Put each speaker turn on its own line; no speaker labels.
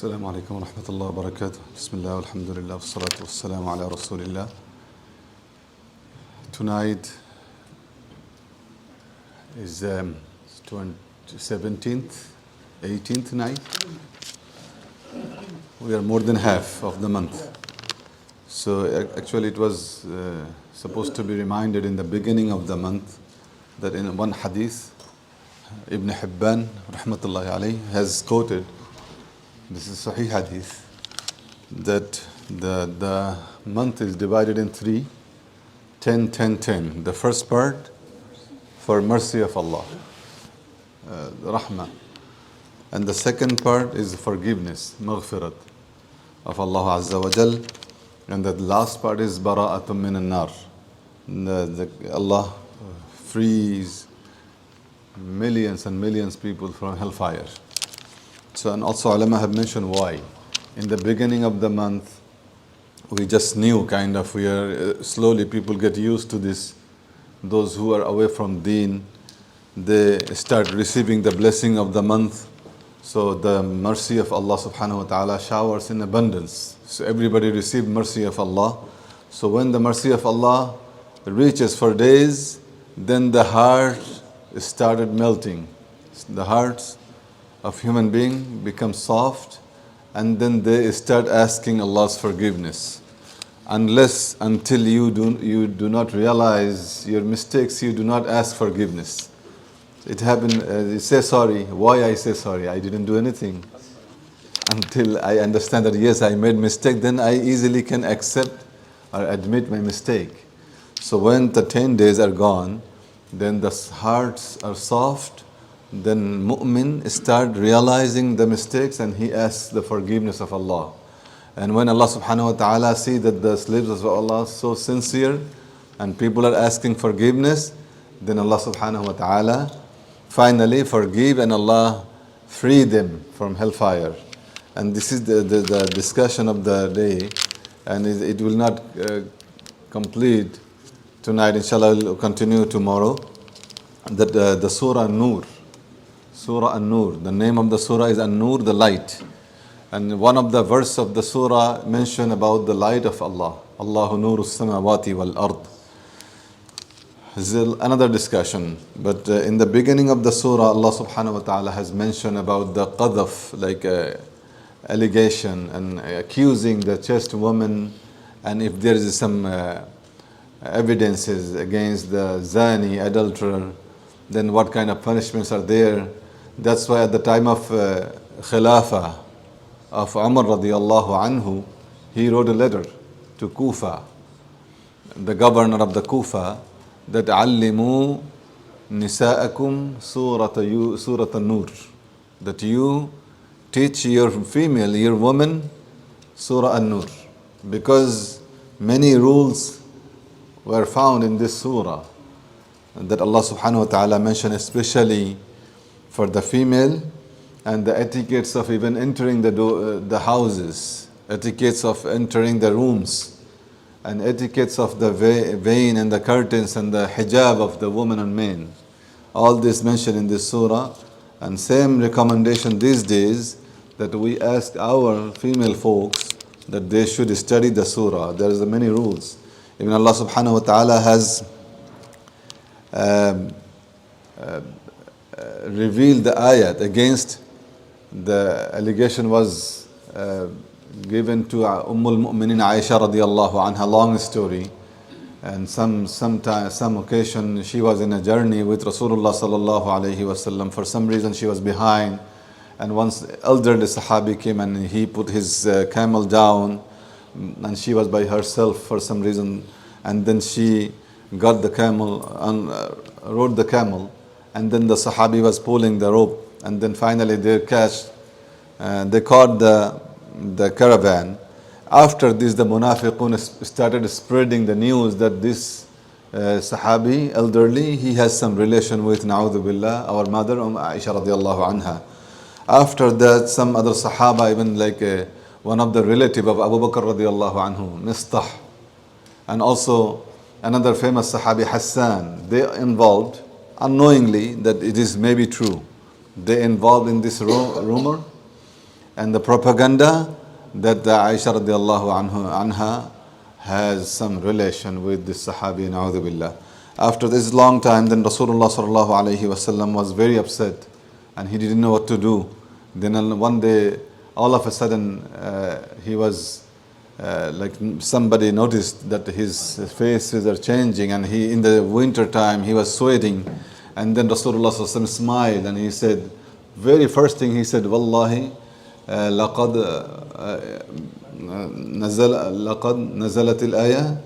السلام عليكم ورحمة الله وبركاته. بسم الله والحمد لله والصلاة والسلام على رسول الله. Tonight is 17th, 18th night. We are more than half of the month. So actually it was supposed to be reminded in the beginning of the month that in one hadith, Ibn Hibban rahmatullahi alayhi has quoted, this is Sahih hadith, that the month is divided in three, 10, 10, 10. The first part for mercy of Allah, rahmah. And the second part is forgiveness, maghfirat of Allah Azza wa Jal. And the last part is bara'atun min an-nar. Allah frees millions and millions people from hellfire. So, and also ulama have mentioned why. In the beginning of the month, we just knew kind of, we are slowly people get used to this. Those who are away from deen, they start receiving the blessing of the month. So the mercy of Allah subhanahu wa ta'ala showers in abundance. So everybody received mercy of Allah. So when the mercy of Allah reaches for days, then the heart started melting. The hearts of human being become soft, and then they start asking Allah's forgiveness. Until you do not realize your mistakes, you do not ask forgiveness. It happened, you say sorry. Why I say sorry? I didn't do anything. Until I understand that yes, I made mistake, then I easily can accept or admit my mistake. So when the 10 days are gone, then the hearts are soft, then mu'min start realizing the mistakes and he asks the forgiveness of Allah. And when Allah subhanahu wa ta'ala see that the slaves of Allah are so sincere and people are asking forgiveness, then Allah subhanahu wa ta'ala finally forgive and Allah free them from hellfire. And this is the discussion of the day, and it will not complete tonight. Inshallah, we'll continue tomorrow. That the Surah An-Nur. Surah An-Nur. The name of the surah is An-Nur, the light. And one of the verse of the surah mention about the light of Allah. Allahu nuru samawati wal ard. This is another discussion. But in the beginning of the surah, Allah subhanahu wa ta'ala has mentioned about the qadhaf, like allegation and accusing the chaste woman. And if there is some evidences against the zani, adulterer, then what kind of punishments are there? That's why at the time of Khilafah of Umar radiallahu anhu, he wrote a letter to Kufa, the governor of the Kufa, that allimu nisa'akum surat an-nur, that you teach your female, your woman, Surah An-Nur, because many rules were found in this surah that Allah subhanahu wa ta'ala mentioned, especially for the female, and the etiquettes of even entering the houses, etiquettes of entering the rooms, and etiquettes of the veil and the curtains and the hijab of the woman and men. All this mentioned in this surah, and same recommendation these days that we ask our female folks that they should study the surah. There is many rules. Even Allah subhanahu wa ta'ala has revealed the ayat against the allegation was given to Ummul-Mu'minin Aisha radiallahu anha, long story. And some occasion she was in a journey with Rasulullah sallallahu alayhi wasallam. For some reason she was behind, and once elderly Sahabi came and he put his camel down, and she was by herself for some reason, and then she got the camel and rode the camel, and then the Sahabi was pulling the rope, and then finally they caught the caravan. After this, the munafiqun started spreading the news that this Sahabi, elderly, he has some relation with, na'udhu billah, our mother Aisha radiallahu anha. After that, some other Sahaba, even like one of the relative of Abu Bakr radiallahu anhu, Mistah, and also another famous Sahabi, Hassan, they involved unknowingly that it is maybe true. They involved in this rumor, and the propaganda that Aisha radiallahu anha has some relation with this Sahabi, na'udhu billah. After this long time, then Rasulullah sallallahu alayhi wasallam was very upset and he didn't know what to do. Then one day, all of a sudden, he was like somebody noticed that his faces are changing, and he, in the winter time, he was sweating. And then Rasulullah sallallahu alayhi wasallam smiled and he said, very first thing he said, Wallahi, لقد نزلت الآية